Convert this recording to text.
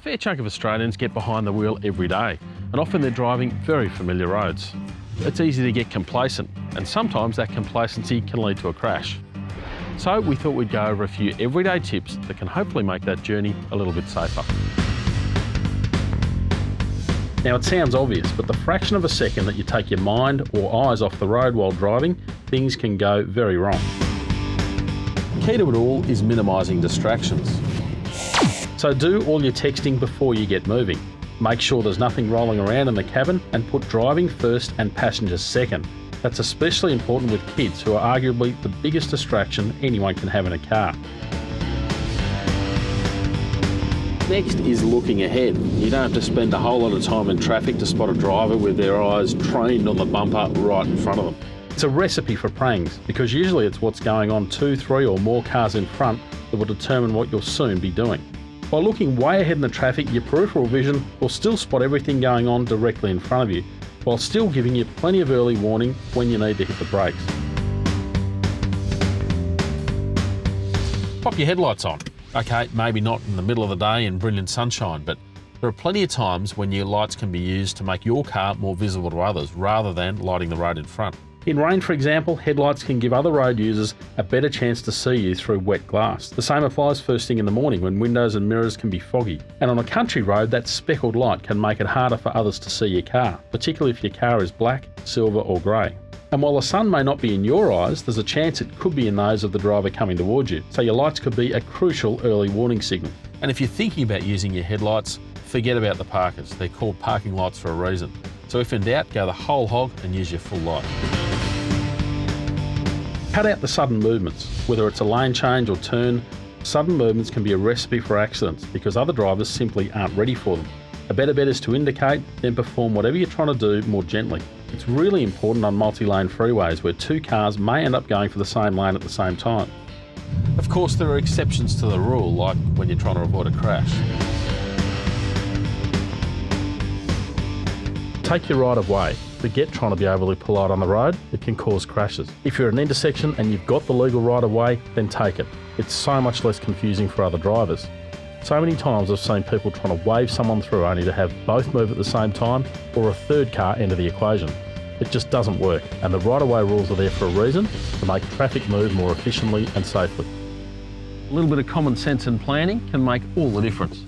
fair chunk of Australians get behind the wheel every day, and often they're driving very familiar roads. It's easy to get complacent, and sometimes that complacency can lead to a crash. So we thought we'd go over a few everyday tips that can hopefully make that journey a little bit safer. Now it sounds obvious, but the fraction of a second that you take your mind or eyes off the road while driving, things can go very wrong. Key to it all is minimising distractions. So do all your texting before you get moving. Make sure there's nothing rolling around in the cabin and put driving first and passengers second. That's especially important with kids, who are arguably the biggest distraction anyone can have in a car. Next is looking ahead. You don't have to spend a whole lot of time in traffic to spot a driver with their eyes trained on the bumper right in front of them. It's a recipe for prangs, because usually it's what's going on 2, 3 or more cars in front that will determine what you'll soon be doing. By looking way ahead in the traffic, your peripheral vision will still spot everything going on directly in front of you, while still giving you plenty of early warning when you need to hit the brakes. Pop your headlights on. Okay, maybe not in the middle of the day in brilliant sunshine, but there are plenty of times when your lights can be used to make your car more visible to others, rather than lighting the road in front. In rain, for example, headlights can give other road users a better chance to see you through wet glass. The same applies first thing in the morning when windows and mirrors can be foggy. And on a country road, that speckled light can make it harder for others to see your car, particularly if your car is black, silver or grey. And while the sun may not be in your eyes, there's a chance it could be in those of the driver coming towards you, so your lights could be a crucial early warning signal. And if you're thinking about using your headlights, forget about the parkers. They're called parking lights for a reason. So if in doubt, go the whole hog and use your full light. Cut out the sudden movements. Whether it's a lane change or turn, sudden movements can be a recipe for accidents because other drivers simply aren't ready for them. A better bet is to indicate, then perform whatever you're trying to do more gently. It's really important on multi-lane freeways where 2 cars may end up going for the same lane at the same time. Of course, there are exceptions to the rule, like when you're trying to avoid a crash. Take your right of way. Forget trying to be overly polite on the road, it can cause crashes. If you're at an intersection and you've got the legal right of way, then take it. It's so much less confusing for other drivers. So many times I've seen people trying to wave someone through only to have both move at the same time or a third car enter the equation. It just doesn't work, and the right of way rules are there for a reason, to make traffic move more efficiently and safely. A little bit of common sense and planning can make all the difference.